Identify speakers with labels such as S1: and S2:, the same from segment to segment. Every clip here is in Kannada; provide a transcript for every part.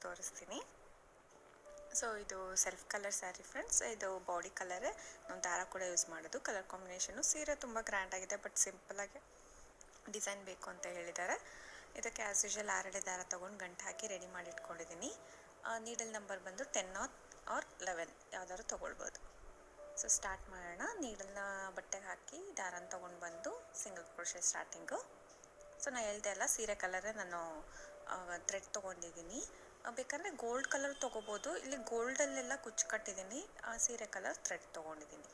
S1: ತೋರಿಸ್ತೀನಿ. ಸೊ ಇದು ಸೆಲ್ಫ್ ಕಲರ್ ಸ್ಯಾರಿ ಫ್ರೆಂಡ್ಸ್. ಇದು ಬಾಡಿ ಕಲರ್. ನಾವು ದಾರ ಕೂಡ ಯೂಸ್ ಮಾಡೋದು. Colour combination. ಸೀರೆ ತುಂಬ ಗ್ರ್ಯಾಂಡ್ ಆಗಿದೆ, ಬಟ್ ಸಿಂಪಲಾಗಿ ಡಿಸೈನ್ ಬೇಕು ಅಂತ ಹೇಳಿದ್ದಾರೆ. ಇದಕ್ಕೆ ಆ್ಯಸ್ ಯೂಶುವಲ್ 6 ದಾರ ತೊಗೊಂಡು ಗಂಟು ಹಾಕಿ ರೆಡಿ ಮಾಡಿ ಇಟ್ಕೊಂಡಿದ್ದೀನಿ. ನೀಡಲ್ ನಂಬರ್ ಬಂದು 10 ಆರ್ 11 ಯಾವ್ದಾದ್ರು ತೊಗೊಳ್ಬೋದು. ಸೊ ಸ್ಟಾರ್ಟ್ ಮಾಡೋಣ. ನೀಡಲ್ನ ಬಟ್ಟೆಗೆ ಹಾಕಿ ದಾರನ ತೊಗೊಂಡು ಬಂದು ಸಿಂಗಲ್ ಕ್ರೋಶೆ ಸ್ಟಾರ್ಟಿಂಗು. ಸೊ ನಾನು ಹೇಳ್ದೆ ಅಲ್ಲ, ಸೀರೆ ಕಲರೇ ನಾನು ಥ್ರೆಡ್ ತೊಗೊಂಡಿದ್ದೀನಿ. ಬೇಕಾದರೆ ಗೋಲ್ಡ್ ಕಲರ್ ತೊಗೋಬೋದು. ಇಲ್ಲಿ ಗೋಲ್ಡಲ್ಲೆಲ್ಲ ಕುಚ್ಚು ಕಟ್ಟಿದ್ದೀನಿ. ಸೀರೆ ಕಲರ್ ಥ್ರೆಡ್ ತೊಗೊಂಡಿದ್ದೀನಿ.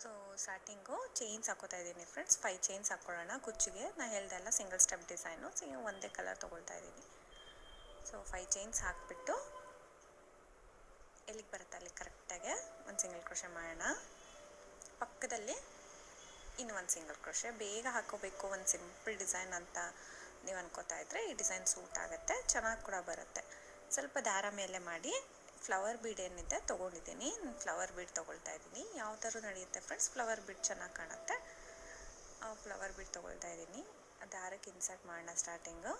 S1: ಸೊ ಸ್ಟಾರ್ಟಿಂಗು ಚೈನ್ಸ್ ಹಾಕೋತಾ ಇದ್ದೀನಿ ಫ್ರೆಂಡ್ಸ್. 5 ಚೈನ್ಸ್ ಹಾಕ್ಕೊಳ್ಳೋಣ ಕುಚ್ಚಿಗೆ. ನಾನು ಹೇಳ್ದೆ ಅಲ್ಲ, ಸಿಂಗಲ್ ಸ್ಟೆಪ್ ಡಿಸೈನು. ಸೊ ಒಂದೇ ಕಲರ್ ತೊಗೊಳ್ತಾ ಇದ್ದೀನಿ. ಸೊ 5 ಚೈನ್ಸ್ ಹಾಕಿಬಿಟ್ಟು ಎಲ್ಲಿಗೆ ಬರುತ್ತೆ ಅಲ್ಲಿ ಕರೆಕ್ಟಾಗಿ ಒಂದು ಸಿಂಗಲ್ ಕ್ರೋಶೆ ಮಾಡೋಣ. ಪಕ್ಕದಲ್ಲಿ ಇನ್ನು ಒಂದು ಸಿಂಗಲ್ ಕ್ರೋಶೆ. ಬೇಗ ಹಾಕೋಬೇಕು, ಒಂದು ಸಿಂಪಲ್ ಡಿಸೈನ್ ಅಂತ ನೀವು ಅನ್ಕೋತಾ ಇದ್ದರೆ ಈ ಡಿಸೈನ್ ಸೂಟ್ ಆಗುತ್ತೆ, ಚೆನ್ನಾಗಿ ಕೂಡ ಬರುತ್ತೆ. ಸ್ವಲ್ಪ ದಾರ ಮೇಲೆ ಮಾಡಿ ಫ್ಲವರ್ ಬೀಡ್ ಏನಿದೆ ತೊಗೊಂಡಿದ್ದೀನಿ. ಫ್ಲವರ್ ಬೀಡ್ ತೊಗೊಳ್ತಾ ಇದ್ದೀನಿ. ಯಾವ ಥರ ನಡೆಯುತ್ತೆ ಫ್ರೆಂಡ್ಸ್, ಫ್ಲವರ್ ಬೀಡ್ ಚೆನ್ನಾಗಿ ಕಾಣುತ್ತೆ. ಫ್ಲವರ್ ಬೀಡ್ ತೊಗೊಳ್ತಾ ಇದ್ದೀನಿ. ದಾರಕ್ಕೆ ಇನ್ಸರ್ಟ್ ಮಾಡೋಣ ಸ್ಟಾರ್ಟಿಂಗು.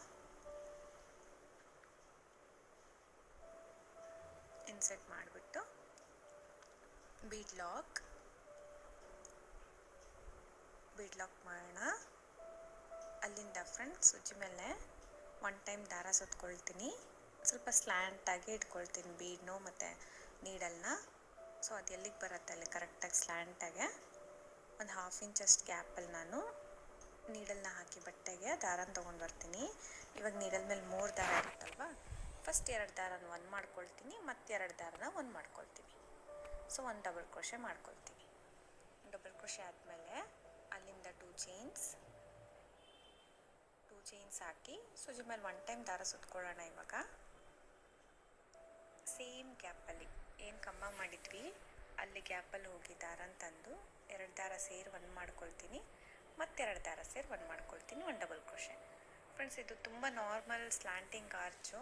S1: ಇನ್ಸರ್ಟ್ ಮಾಡಿಬಿಟ್ಟು ಬೀಡ್ ಲಾಕ್ ಮಾಡೋಣ. ಅಲ್ಲಿಂದ ಫ್ರೆಂಡ್ಸ್ ಸುಜ್ಜಿ ಮೇಲೆ 1 ಟೈಮ್ ದಾರ ಸುತ್ಕೊಳ್ತೀನಿ. ಸ್ವಲ್ಪ ಸ್ಲ್ಯಾಂಟಾಗಿ ಇಟ್ಕೊಳ್ತೀನಿ ಬೀಡ್ನು ಮತ್ತು ನೀಡಲ್ನ. ಸೊ ಅದು ಎಲ್ಲಿಗೆ ಬರುತ್ತೆ ಅಲ್ಲಿ ಕರೆಕ್ಟಾಗಿ ಸ್ಲ್ಯಾಂಟಾಗೆ ಒಂದು 1/2 ಇಂಚಷ್ಟು ಗ್ಯಾಪಲ್ಲಿ ನಾನು ನೀಡಲ್ನ ಹಾಕಿ ಬಟ್ಟೆಗೆ ದಾರನ ತೊಗೊಂಡು ಬರ್ತೀನಿ. ಇವಾಗ ನೀಡಲ್ ಮೇಲೆ 3 ದಾರ ಇರುತ್ತಲ್ವ, ಫಸ್ಟ್ 2 ದಾರನ 1 ಮಾಡ್ಕೊಳ್ತೀನಿ, ಮತ್ತು 2 ದಾರನ 1 ಮಾಡ್ಕೊಳ್ತೀನಿ. ಸೊ 1 ಡಬಲ್ ಕ್ರೋಶೆ ಮಾಡ್ಕೊಳ್ತೀನಿ. ಡಬಲ್ ಕ್ರೋಶೆ ಆದಮೇಲೆ ಅಲ್ಲಿಂದ 2 ಚೈನ್ಸ್ ಹಾಕಿ ಸೂಜಿ ಮೇಲೆ 1 ಟೈಮ್ ದಾರ ಸುತ್ಕೊಳ್ಳೋಣ. ಇವಾಗ ಸೇಮ್ ಗ್ಯಾಪಲ್ಲಿ ಏನು ಕಂಬ ಮಾಡಿದ್ವಿ ಅಲ್ಲಿ ಗ್ಯಾಪಲ್ಲಿ ಹೋಗಿ ದಾರನ ತಂದು 2 ದಾರ ಸೇರಿ 1 ಮಾಡ್ಕೊಳ್ತೀನಿ, ಮತ್ತು 2 ದಾರ ಸೇರಿ 1 ಮಾಡ್ಕೊಳ್ತೀನಿ. 1 ಡಬಲ್ ಕ್ರೋಶೆ ಫ್ರೆಂಡ್ಸ್. ಇದು ತುಂಬ ನಾರ್ಮಲ್ ಸ್ಲ್ಯಾಂಟಿಂಗ್ ಆರ್ಚು.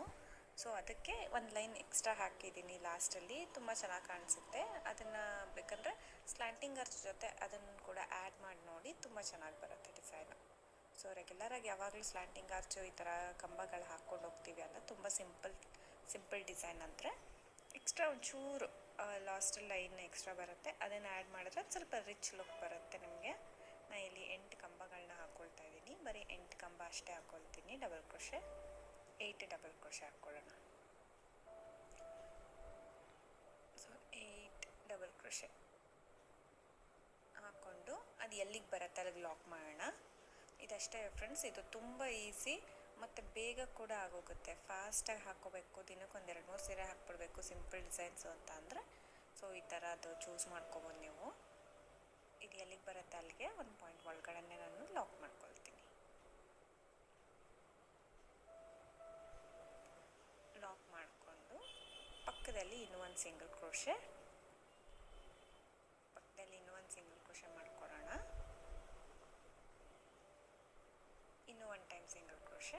S1: ಸೊ ಅದಕ್ಕೆ 1 ಲೈನ್ ಎಕ್ಸ್ಟ್ರಾ ಹಾಕಿದ್ದೀನಿ ಲಾಸ್ಟಲ್ಲಿ, ತುಂಬ ಚೆನ್ನಾಗಿ ಕಾಣಿಸುತ್ತೆ. ಅದನ್ನು ಬೇಕಂದರೆ ಸ್ಲ್ಯಾಂಟಿಂಗ್ ಆರ್ಚ್ ಜೊತೆ ಅದನ್ನು ಕೂಡ ಆ್ಯಡ್ ಮಾಡಿ ನೋಡಿ, ತುಂಬ ಚೆನ್ನಾಗಿ ಬರುತ್ತೆ ಡಿಸೈನು. ಸೊ ರೆಗ್ಯುಲರಾಗಿ ಯಾವಾಗಲೂ ಸ್ಲ್ಯಾಂಟಿಂಗ್ ಆರ್ಚು ಈ ಥರ ಕಂಬಗಳು ಹಾಕ್ಕೊಂಡು ಹೋಗ್ತೀವಿ ಅಲ್ಲ, ತುಂಬ ಸಿಂಪಲ್ ಡಿಸೈನ್ ಅಂದರೆ ಎಕ್ಸ್ಟ್ರಾ ಒಂಚೂರು ಲಾಸ್ಟ್ ಲೈನ್ ಎಕ್ಸ್ಟ್ರಾ ಬರುತ್ತೆ. ಅದನ್ನು ಆ್ಯಡ್ ಮಾಡಿದ್ರೆ ಸ್ವಲ್ಪ ರಿಚ್ ಲುಕ್ ಬರುತ್ತೆ ನಿಮಗೆ. ನಾನು ಇಲ್ಲಿ 8 ಕಂಬಗಳನ್ನ ಹಾಕ್ಕೊಳ್ತಾ ಇದ್ದೀನಿ. ಬರೀ 8 ಕಂಬ ಅಷ್ಟೇ ಹಾಕ್ಕೊಳ್ತೀನಿ. ಡಬಲ್ ಕ್ರೋಶೆ 8 ಡಬಲ್ ಕ್ರೋಶೆ ಹಾಕ್ಕೊಳ್ಳೋಣ. ಸೊ 8 ಡಬಲ್ ಕ್ರೋಶೆ ಹಾಕ್ಕೊಂಡು ಅದು ಎಲ್ಲಿಗೆ ಬರುತ್ತೆ ಅಲ್ಲಿಗೆ ಲಾಕ್ ಮಾಡೋಣ. ಇದಷ್ಟೇ ಫ್ರೆಂಡ್ಸ್. ಇದು ತುಂಬ ಈಸಿ ಮತ್ತು ಬೇಗ ಕೂಡ ಆಗೋಗುತ್ತೆ. ಫಾಸ್ಟಾಗಿ ಹಾಕ್ಕೋಬೇಕು, ದಿನಕ್ಕೆ 1-2-3 ಸೀರೆ ಹಾಕ್ಬಿಡ್ಬೇಕು ಸಿಂಪಲ್ ಡಿಸೈನ್ಸು ಅಂತ ಅಂದರೆ ಸೊ ಈ ಥರ ಅದು ಚೂಸ್ ಮಾಡ್ಕೊಬೋದು ನೀವು. ಇದು ಎಲ್ಲಿಗೆ ಬರುತ್ತೆ ಅಲ್ಲಿಗೆ 1 ಪಾಯಿಂಟ್ ಒಳಗಡೆ ನಾನು ಲಾಕ್ ಮಾಡ್ಕೊಳ್ತೀನಿ. ಲಾಕ್ ಮಾಡಿಕೊಂಡು ಪಕ್ಕದಲ್ಲಿ ಇನ್ನೂ ಒಂದು ಸಿಂಗಲ್ ಕ್ರೋಶೆ ಮಾಡ್ಕೊಳ್ಳೋಣ. ಇನ್ನೂ 1 ಟೈಮ್ ಸಿಂಗಲ್ ಕ್ರೋಶೆ.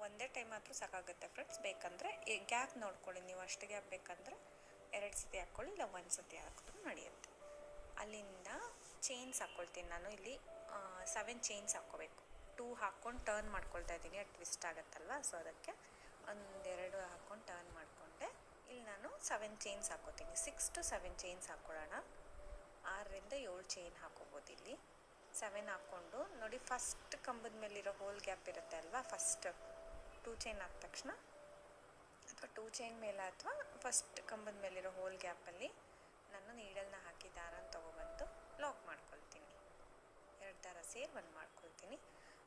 S1: ಒಂದೇ ಟೈಮ್ ಮಾತ್ರ ಸಾಕಾಗುತ್ತೆ ಫ್ರೆಂಡ್ಸ್. ಬೇಕಂದರೆ ಗ್ಯಾಪ್ ನೋಡ್ಕೊಳ್ಳಿ ನೀವು. ಅಷ್ಟು ಗ್ಯಾಪ್ ಬೇಕಂದರೆ 2 ಸತಿ ಹಾಕ್ಕೊಳ್ಳಿ, ಇಲ್ಲ 1 ಸತಿ ಹಾಕಿದ್ರು ನಡೆಯುತ್ತೆ. ಅಲ್ಲಿಂದ ಚೈನ್ಸ್ ಹಾಕ್ಕೊಳ್ತೀನಿ ನಾನು. ಇಲ್ಲಿ 7 ಚೈನ್ಸ್ ಹಾಕ್ಕೋಬೇಕು. 2 ಹಾಕ್ಕೊಂಡು ಟರ್ನ್ ಮಾಡ್ಕೊಳ್ತಾ ಇದ್ದೀನಿ, ಅದು ಟ್ವಿಸ್ಟ್ ಆಗುತ್ತಲ್ವ. ಸೊ ಅದಕ್ಕೆ 1-2 ಹಾಕ್ಕೊಂಡು ಟರ್ನ್ ಮಾಡಿಕೊಂಡೆ. ಇಲ್ಲಿ ನಾನು 7 ಚೈನ್ಸ್ ಹಾಕ್ಕೋತೀನಿ. 6 to 7 ಚೈನ್ಸ್ ಹಾಕ್ಕೊಳ್ಳೋಣ. 6ರಿಂದ 7 ಚೈನ್ ಹಾಕ್ಕೋಬೋದು. ಇಲ್ಲಿ 7 ಹಾಕ್ಕೊಂಡು ನೋಡಿ, ಫಸ್ಟ್ ಕಂಬದ ಮೇಲಿರೋ ಹೋಲ್ ಗ್ಯಾಪ್ ಇರುತ್ತೆ ಅಲ್ವಾ, ಫಸ್ಟ್ 2 ಚೈನ್ ಆದ ತಕ್ಷಣ ಅಥವಾ 2 ಚೈನ್ ಮೇಲೆ ಅಥವಾ ಫಸ್ಟ್ ಕಂಬದ ಮೇಲಿರೋ ಹೋಲ್ ಗ್ಯಾಪಲ್ಲಿ ನಾನು ನೀಡಲ್ನ ಹಾಕಿ ದಾರನ ತೊಗೊಬಂದು ಲಾಕ್ ಮಾಡ್ಕೊಳ್ತೀನಿ. 2 ದಾರ ಸೇರಿ 1 ಮಾಡ್ಕೊಳ್ತೀನಿ.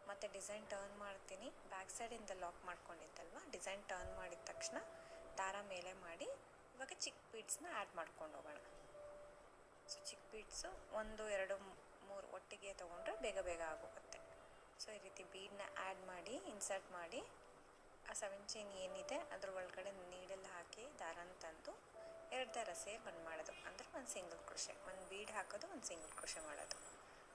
S1: ಮತ್ತು ಡಿಸೈನ್ ಟರ್ನ್ ಮಾಡ್ತೀನಿ. ಬ್ಯಾಕ್ ಸೈಡಿಂದ ಲಾಕ್ ಮಾಡ್ಕೊಂಡಿದ್ದಲ್ವ, ಡಿಸೈನ್ ಟರ್ನ್ ಮಾಡಿದ ತಕ್ಷಣ ದಾರ ಮೇಲೆ ಮಾಡಿ ಇವಾಗ ಚಿಕ್ಕ ಬೀಡ್ಸ್ನ ಆ್ಯಡ್ ಮಾಡ್ಕೊಂಡು ಹೋಗೋಣ. ಸೊ ಚಿಕ್ಕ ಬೀಡ್ಸು 1, 2, 3 ಒಟ್ಟಿಗೆ ತೊಗೊಂಡ್ರೆ ಬೇಗ ಆಗೋಗುತ್ತೆ. ಸೊ ಈ ರೀತಿ ಬೀಡನ್ನ ಆ್ಯಡ್ ಮಾಡಿ ಇನ್ಸರ್ಟ್ ಮಾಡಿ ಆ 7 ಚೈನ್ ಏನಿದೆ ಅದ್ರ ಒಳಗಡೆ ನೀಡಲ್ ಹಾಕಿ ದಾರನ ತಂದು 2 ದಾರ ಸೇರಿ 1 ಮಾಡೋದು, ಅಂದರೆ 1 ಸಿಂಗಲ್ ಕ್ರೋಶೆ. 1 ಬೀಡ್ ಹಾಕೋದು, 1 ಸಿಂಗಲ್ ಕ್ರೋಶೆ ಮಾಡೋದು.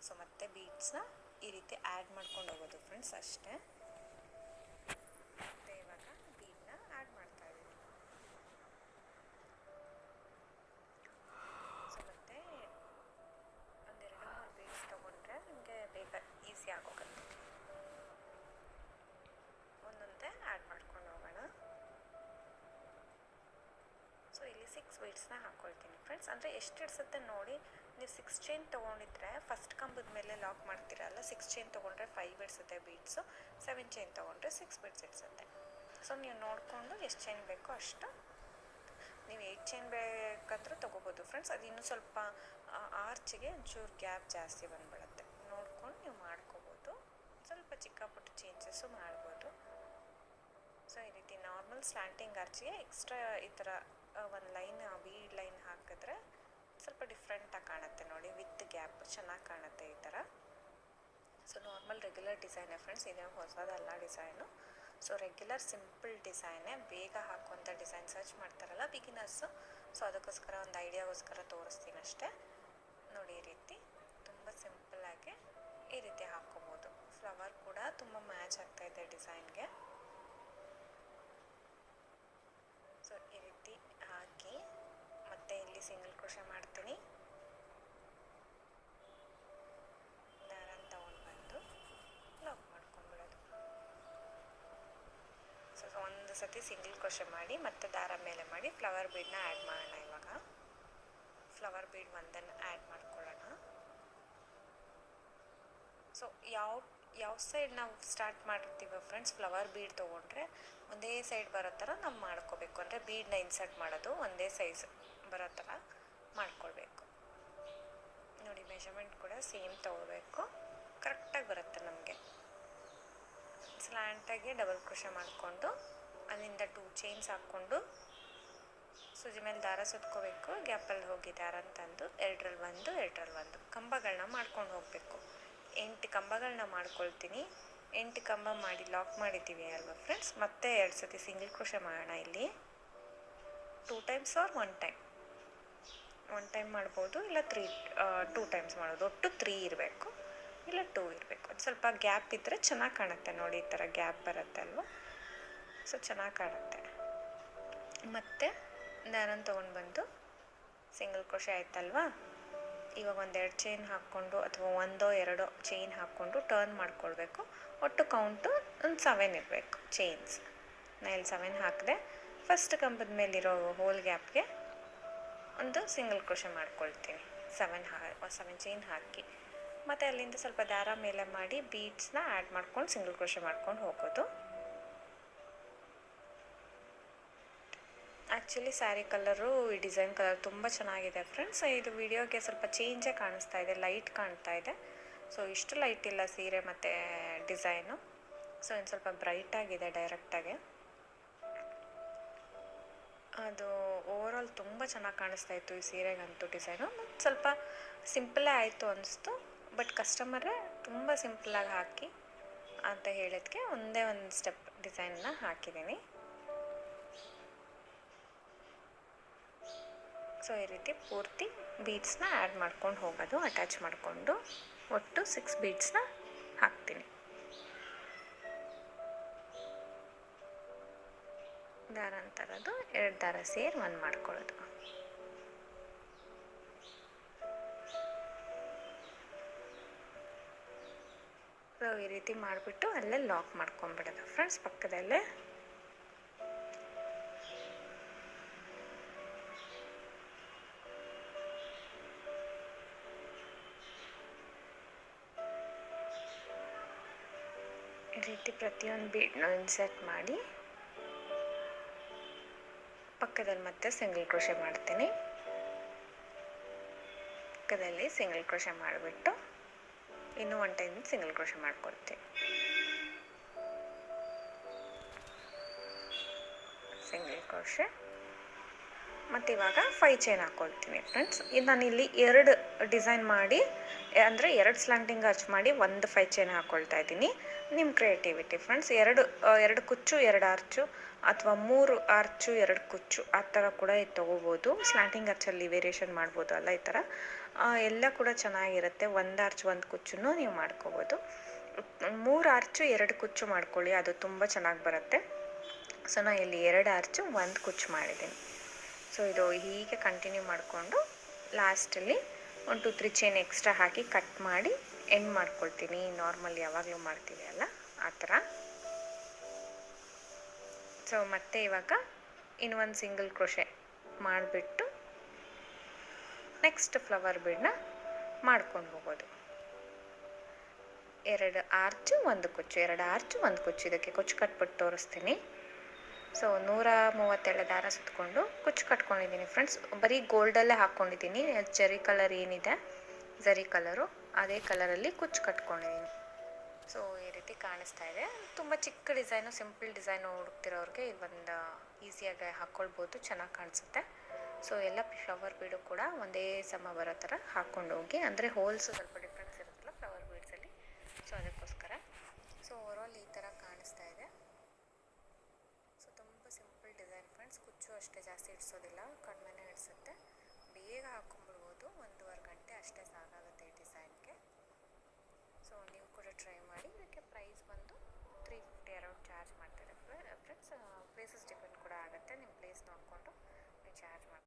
S1: ಸೊ ಮತ್ತೆ ಬೀಡ್ಸ್ನ ಈ ರೀತಿ ಆ್ಯಡ್ ಮಾಡ್ಕೊಂಡು ಹೋಗೋದು ಫ್ರೆಂಡ್ಸ್, ಅಷ್ಟೇ. ಮತ್ತು ಇವಾಗ ಬೀಡನ್ನ ಆ್ಯಡ್ ಮಾಡ್ತಾ ಇದ್ದೀನಿ. ಸೊ ಮತ್ತೆ 1-2-3 ಬೀಡ್ಸ್ ತೊಗೊಂಡ್ರೆ ನಿಮಗೆ ಬೇಗ ಈಸಿ ಆಗೋಗುತ್ತೆ. 1 6 ಬೀಡ್ಸ್ನ ಹಾಕ್ಕೊಳ್ತೀನಿ ಫ್ರೆಂಡ್ಸ್. ಅಂದರೆ ಎಷ್ಟು ಇಡ್ಸುತ್ತೆ ನೋಡಿ, ನೀವು 6 ಚೈನ್ ತೊಗೊಂಡಿದ್ರೆ ಫಸ್ಟ್ ಕಂಬದ ಮೇಲೆ ಲಾಕ್ ಮಾಡ್ತೀರಲ್ಲ, 6 ಚೈನ್ ತೊಗೊಂಡ್ರೆ 5 ಇಡ್ಸುತ್ತೆ ಬೀಡ್ಸು, 7 ಚೈನ್ ತೊಗೊಂಡ್ರೆ 6 ಬೀಡ್ಸ್ ಇಡ್ಸುತ್ತೆ. ಸೊ ನೀವು ನೋಡಿಕೊಂಡು ಎಷ್ಟು ಚೈನ್ ಬೇಕೋ ಅಷ್ಟು, ನೀವು 8 ಚೈನ್ ಬೇಕಂದ್ರೂ ತೊಗೋಬೋದು ಫ್ರೆಂಡ್ಸ್. ಅದು ಇನ್ನೂ ಸ್ವಲ್ಪ ಆರ್ಚಿಗೆ ಒಂಚೂರು ಗ್ಯಾಪ್ ಜಾಸ್ತಿ ಬಂದ್ಬಿಡುತ್ತೆ, ನೋಡ್ಕೊಂಡು ನೀವು ಮಾಡ್ಕೋಬೋದು. ಸ್ವಲ್ಪ ಚಿಕ್ಕ ಪುಟ್ಟ ಚೇಂಜಸ್ಸು ಮಾಡ್ಬೋದು. ಸೊ ಈ ರೀತಿ ನಾರ್ಮಲ್ ಸ್ಲ್ಯಾಂಟಿಂಗ್ ಆರ್ಚಿಗೆ ಎಕ್ಸ್ಟ್ರಾ ಈ ಥರ ಒಂದು ಲೈನ್ ಬೀಡ್ ಲೈನ್ ಹಾಕಿದ್ರೆ ಸ್ವಲ್ಪ ಡಿಫ್ರೆಂಟಾಗಿ ಕಾಣುತ್ತೆ ನೋಡಿ, ವಿತ್ ಗ್ಯಾಪ್ ಚೆನ್ನಾಗಿ ಕಾಣುತ್ತೆ ಈ ಥರ. ಸೊ ನಾರ್ಮಲ್ ರೆಗ್ಯುಲರ್ ಡಿಸೈನೇ ಫ್ರೆಂಡ್ಸ್, ಇದೇ ಹೊಸದಲ್ಲ ಡಿಸೈನು. ಸೊ ರೆಗ್ಯುಲರ್ ಸಿಂಪಲ್ ಡಿಸೈನೇ, ಬೇಗ ಹಾಕುವಂಥ ಡಿಸೈನ್ ಸರ್ಚ್ ಮಾಡ್ತಾರಲ್ಲ ಬಿಗಿನರ್ಸು, ಸೊ ಅದಕ್ಕೋಸ್ಕರ ಒಂದು ಐಡಿಯಾಗೋಸ್ಕರ ತೋರಿಸ್ತೀನಿ ಅಷ್ಟೇ. ನೋಡಿ ಈ ರೀತಿ ತುಂಬ ಸಿಂಪಲ್ಲಾಗಿ ಈ ರೀತಿ ಹಾಕ್ಕೋಬೋದು. ಫ್ಲವರ್ ಕೂಡ ತುಂಬ ಮ್ಯಾಚ್ ಆಗ್ತಾಯಿದೆ ಡಿಸೈನ್ಗೆ. ಸೊ ಈ ರೀತಿ ಹಾಕಿ ಮತ್ತೆ ಇಲ್ಲಿ ಸಿಂಗಲ್ ಕ್ರೋಶೆ ಮಾಡ್ತೀನಿ. ದಾರನ ತಗೊಂಡು ಬಂದು ಲಾಕ್ ಮಾಡ್ಕೊಂಡ್ಬಿಡೋದು. ಸೊ ಒಂದು ಸತಿ ಸಿಂಗಲ್ ಕ್ರೋಶೆ ಮಾಡಿ ಮತ್ತೆ ದಾರ ಮೇಲೆ ಮಾಡಿ ಫ್ಲವರ್ ಬೀಡನ್ನ ಆ್ಯಡ್ ಮಾಡೋಣ. ಇವಾಗ ಫ್ಲವರ್ ಬೀಡ್ ಒಂದನ್ನು ಆ್ಯಡ್ ಮಾಡ್ಕೊಳ್ಳೋಣ. ಸೊ ಯಾವ ಸೈಡ್ ನಾವು ಸ್ಟಾರ್ಟ್ ಮಾಡಿರ್ತೀವಿ ಫ್ರೆಂಡ್ಸ್, ಫ್ಲವರ್ ಬೀಡ್ ತೊಗೊಂಡ್ರೆ ಒಂದೇ ಸೈಡ್ ಬರೋ ಥರ ನಾವು ಮಾಡ್ಕೋಬೇಕು. ಅಂದರೆ ಬೀಡನ್ನ ಇನ್ಸರ್ಟ್ ಮಾಡೋದು ಒಂದೇ ಸೈಜ್ ಬರೋ ಥರ ಮಾಡ್ಕೊಳ್ಬೇಕು. ನೋಡಿ ಮೆಷರ್ಮೆಂಟ್ ಕೂಡ ಸೇಮ್ ತೊಗೋಬೇಕು, ಕರೆಕ್ಟಾಗಿ ಬರುತ್ತೆ ನಮಗೆ. ಸ್ಲ್ಯಾಂಟಾಗಿ ಡಬಲ್ ಕ್ರೋಶೆ ಮಾಡಿಕೊಂಡು ಅಲ್ಲಿಂದ 2 ಚೈನ್ಸ್ ಹಾಕ್ಕೊಂಡು ಸೂಜಿ ಮೇಲೆ ದಾರ ಸುತ್ಕೋಬೇಕು. ಗ್ಯಾಪಲ್ಲಿ ಹೋಗಿ ದಾರ ತಂದು 2ರಲ್ಲಿ 1 2ರಲ್ಲಿ 1 ಕಂಬಗಳನ್ನ ಮಾಡ್ಕೊಂಡು ಹೋಗಬೇಕು. 8 ಕಂಬಗಳನ್ನ ಮಾಡ್ಕೊಳ್ತೀನಿ. 8 ಕಂಬ ಮಾಡಿ ಲಾಕ್ ಮಾಡಿದ್ದೀವಿ ಅಲ್ವಾ ಫ್ರೆಂಡ್ಸ್, ಮತ್ತೆ 2 ಸತಿ ಸಿಂಗಲ್ ಕ್ರೋಶೆ ಮಾಡೋಣ. ಇಲ್ಲಿ 2 ಟೈಮ್ಸ್ ಆರ್ 1 ಟೈಮ್, 1 ಟೈಮ್ ಮಾಡ್ಬೋದು, ಇಲ್ಲ 2 ಟೈಮ್ಸ್ ಮಾಡೋದು. ಒಟ್ಟು 3 ಇರಬೇಕು, ಇಲ್ಲ 2 ಇರಬೇಕು. ಅದು ಸ್ವಲ್ಪ ಗ್ಯಾಪ್ ಇದ್ದರೆ ಚೆನ್ನಾಗಿ ಕಾಣುತ್ತೆ ನೋಡಿ, ಈ ಥರ ಗ್ಯಾಪ್ ಬರುತ್ತೆ ಅಲ್ವಾ, ಸೊ ಚೆನ್ನಾಗಿ ಕಾಣುತ್ತೆ. ಮತ್ತು ದಾರನ ತೊಗೊಂಡು ಬಂದು ಸಿಂಗಲ್ ಕ್ರೋಶೆ ಆಯ್ತಲ್ವಾ, ಇವಾಗ 1-2 ಚೈನ್ ಹಾಕ್ಕೊಂಡು ಅಥವಾ 1-2 ಚೈನ್ ಹಾಕ್ಕೊಂಡು ಟರ್ನ್ ಮಾಡ್ಕೊಳ್ಬೇಕು. ಒಟ್ಟು ಕೌಂಟು ಒಂದು 7 ಇರಬೇಕು ಚೈನ್ಸ್. ನಾನು ಇಲ್ಲಿ 7 ಹಾಕಿದೆ. ಫಸ್ಟ್ ಕಂಬದ ಮೇಲಿರೋ ಹೋಲ್ ಗ್ಯಾಪ್ಗೆ ಒಂದು ಸಿಂಗಲ್ ಕ್ರೋಶೆ ಮಾಡ್ಕೊಳ್ತೀನಿ. 7 ಚೈನ್ ಹಾಕಿ ಮತ್ತು ಅಲ್ಲಿಂದ ಸ್ವಲ್ಪ ದಾರ ಮೇಲೆ ಮಾಡಿ ಬೀಡ್ಸ್ನ ಆ್ಯಡ್ ಮಾಡ್ಕೊಂಡು ಸಿಂಗಲ್ ಕ್ರೋಶೆ ಮಾಡ್ಕೊಂಡು ಹೋಗೋದು. ಆ್ಯಕ್ಚುಲಿ ಸ್ಯಾರಿ ಕಲರು, ಈ ಡಿಸೈನ್ ಕಲರ್ ತುಂಬ ಚೆನ್ನಾಗಿದೆ ಫ್ರೆಂಡ್ಸ್. ಇದು ವಿಡಿಯೋಗೆ ಸ್ವಲ್ಪ ಚೇಂಜೇ ಕಾಣಿಸ್ತಾ ಇದೆ, ಲೈಟ್ ಕಾಣ್ತಾ ಇದೆ. ಸೊ ಇಷ್ಟು ಲೈಟ್ ಇಲ್ಲ ಸೀರೆ ಮತ್ತು ಡಿಸೈನು. ಸೊ ಇನ್ನು ಸ್ವಲ್ಪ ಬ್ರೈಟಾಗಿದೆ ಡೈರೆಕ್ಟಾಗಿ. ಅದು ಓವರಾಲ್ ತುಂಬ ಚೆನ್ನಾಗಿ ಕಾಣಿಸ್ತಾ ಇತ್ತು ಈ ಸೀರೆಗಂತೂ ಡಿಸೈನು. ಸ್ವಲ್ಪ ಸಿಂಪಲ್ಲೇ ಆಯಿತು ಅನ್ನಿಸ್ತು, ಬಟ್ ಕಸ್ಟಮರೇ ತುಂಬ ಸಿಂಪಲ್ಲಾಗಿ ಹಾಕಿ ಅಂತ ಹೇಳಿದ್ಕೆ ಒಂದೇ ಒಂದು ಸ್ಟೆಪ್ ಡಿಸೈನ್ನ ಹಾಕಿದ್ದೀನಿ. ಸೊ ಈ ರೀತಿ ಪೂರ್ತಿ ಬೀಡ್ಸ್ನ ಆ್ಯಡ್ ಮಾಡ್ಕೊಂಡು ಹೋಗೋದು, ಅಟ್ಯಾಚ್ ಮಾಡಿಕೊಂಡು ಒಟ್ಟು 6 ಬೀಡ್ಸ್ನ ಹಾಕ್ತೀನಿ. ದಾರ ಅಂತರದು 2 ದಾರ ಸೇರಿ 1 ಮಾಡ್ಕೊಳ್ಳೋದು. ಸೊ ಈ ರೀತಿ ಮಾಡಿಬಿಟ್ಟು ಅಲ್ಲೇ ಲಾಕ್ ಮಾಡ್ಕೊಂಡ್ಬಿಡೋದು ಫ್ರೆಂಡ್ಸ್ ಪಕ್ಕದಲ್ಲೇ. ಈ ರೀತಿ ಪ್ರತಿಯೊಂದು ಬೀಡ್ನ ಇನ್ಸರ್ಟ್ ಮಾಡಿ ಪಕ್ಕದಲ್ಲಿ ಮತ್ತೆ ಸಿಂಗಲ್ ಕ್ರೋಶೆ ಮಾಡ್ತೀನಿ. ಪಕ್ಕದಲ್ಲಿ ಸಿಂಗಲ್ ಕ್ರೋಶೆ ಮಾಡಿಬಿಟ್ಟು ಇನ್ನೂ 1 ಟೈಮ್ ಸಿಂಗಲ್ ಕ್ರೋಶೆ ಮಾಡ್ಕೊಳ್ತೀನಿ. ಸಿಂಗಲ್ ಕ್ರೋಶೆ ಮತ್ತು ಇವಾಗ 5 ಚೈನ್ ಹಾಕ್ಕೊಳ್ತೀನಿ ಫ್ರೆಂಡ್ಸ್. ಇದು ನಾನಿಲ್ಲಿ 2 ಡಿಸೈನ್ ಮಾಡಿ, ಅಂದರೆ 2 ಸ್ಲ್ಯಾಂಟಿಂಗ್ ಆರ್ಚ್ ಮಾಡಿ 1 5 ಚೈನ್ ಹಾಕ್ಕೊಳ್ತಾ ಇದ್ದೀನಿ. ನಿಮ್ಮ ಕ್ರಿಯೇಟಿವಿಟಿ ಫ್ರೆಂಡ್ಸ್. 2 ಕುಚ್ಚು 2 ಆರ್ಚು ಅಥವಾ 3 ಆರ್ಚು 2 ಕುಚ್ಚು ಆ ಥರ ಕೂಡ ಇದು ತೊಗೋಬೋದು. ಸ್ಲ್ಯಾಂಟಿಂಗ್ ಆರ್ಚಲ್ಲಿ ವೇರಿಯೇಷನ್ ಮಾಡ್ಬೋದು ಅಲ್ಲ, ಈ ಥರ ಎಲ್ಲ ಕೂಡ ಚೆನ್ನಾಗಿರುತ್ತೆ. 1 ಆರ್ಚ್ 1 ಕುಚ್ಚನ್ನು ನೀವು ಮಾಡ್ಕೋಬೋದು. 3 ಆರ್ಚು 2 ಕುಚ್ಚು ಮಾಡ್ಕೊಳ್ಳಿ, ಅದು ತುಂಬ ಚೆನ್ನಾಗಿ ಬರುತ್ತೆ. ಸೊ ನಾನು ಇಲ್ಲಿ 2 ಆರ್ಚು 1 ಕುಚ್ಚು ಮಾಡಿದ್ದೀನಿ. ಸೊ ಇದು ಹೀಗೆ ಕಂಟಿನ್ಯೂ ಮಾಡಿಕೊಂಡು ಲಾಸ್ಟಲ್ಲಿ 1 2 3 ಚೈನ್ ಎಕ್ಸ್ಟ್ರಾ ಹಾಕಿ ಕಟ್ ಮಾಡಿ ಎಂಡ್ ಮಾಡ್ಕೊಳ್ತೀನಿ. ನಾರ್ಮಲ್ ಯಾವಾಗಲೂ ಮಾಡ್ತೀವಿ ಅಲ್ಲ ಆ ಥರ. ಸೊ ಮತ್ತೆ ಇವಾಗ ಇನ್ನೊಂದು ಸಿಂಗಲ್ ಕ್ರೋಶೆ ಮಾಡಿಬಿಟ್ಟು ನೆಕ್ಸ್ಟ್ ಫ್ಲವರ್ ಬೀಡನ್ನ ಮಾಡ್ಕೊಂಡು ಹೋಗೋದು. 2 ಆರ್ಚು 1 ಕುಚ್ಚು, 2 ಆರ್ಚು 1 ಕುಚ್ಚು. ಇದಕ್ಕೆ ಕುಚ್ಚು ಕಟ್ಬಿಟ್ಟು ತೋರಿಸ್ತೀನಿ. ಸೊ 132 ದಾರ ಸುತ್ತಕೊಂಡು ಕುಚ್ಚು ಕಟ್ಕೊಂಡಿದ್ದೀನಿ ಫ್ರೆಂಡ್ಸ್. ಬರೀ ಗೋಲ್ಡಲ್ಲೇ ಹಾಕ್ಕೊಂಡಿದ್ದೀನಿ. ಜರಿ ಕಲರ್ ಏನಿದೆ, ಜರಿ ಕಲರು, ಅದೇ ಕಲರಲ್ಲಿ ಕುಚ್ಚು ಕಟ್ಕೊಂಡಿದ್ದೀನಿ. ಸೊ ಈ ರೀತಿ ಕಾಣಿಸ್ತಾ ಇದೆ. ತುಂಬ ಚಿಕ್ಕ ಡಿಸೈನು, ಸಿಂಪಲ್ ಡಿಸೈನು ಹುಡುಕ್ತಿರೋರಿಗೆ ಒಂದು ಈಸಿಯಾಗಿ ಹಾಕ್ಕೊಳ್ಬೋದು, ಚೆನ್ನಾಗಿ ಕಾಣಿಸುತ್ತೆ. ಸೊ ಎಲ್ಲ ಫ್ಲವರ್ ಬೀಡು ಕೂಡ ಒಂದೇ ಸಮ ಬರೋ ಥರ ಹಾಕ್ಕೊಂಡು ಹೋಗಿ, ಅಂದರೆ ಹೋಲ್ಸು ಸ್ವಲ್ಪ ಡಿಫ್ರೆನ್ಸ್ ಇರುತ್ತಲ್ಲ ಫ್ಲವರ್ ಬೀಡ್ಸಲ್ಲಿ, ಸೊ ಅದಕ್ಕೋಸ್ಕರ. ಸೊ ಓವರಾಲ್ ಈ ಥರ ಕಾಣಿಸ್ತಾ ಇದೆ. ಸೊ ತುಂಬ ಸಿಂಪಲ್ ಡಿಸೈನ್ ಫ್ರೆಂಡ್ಸ್. ಕುಚ್ಚು ಅಷ್ಟೇ ಜಾಸ್ತಿ ಇಡಿಸೋದಿಲ್ಲ, ಕಡಿಮೆನೇ ಇಡಿಸುತ್ತೆ. ಬೇಗ ಹಾಕ್ಕೊಂಡ್ಬಿಡ್ಬೋದು, 1.5 ಗಂಟೆ ಅಷ್ಟೇ ಸಾಕಾಗುತ್ತೆ ಈ ಡಿಸೈನ್ಗೆ. ಸೊ ನೀವು ಕೂಡ ಟ್ರೈ ಮಾಡಿ.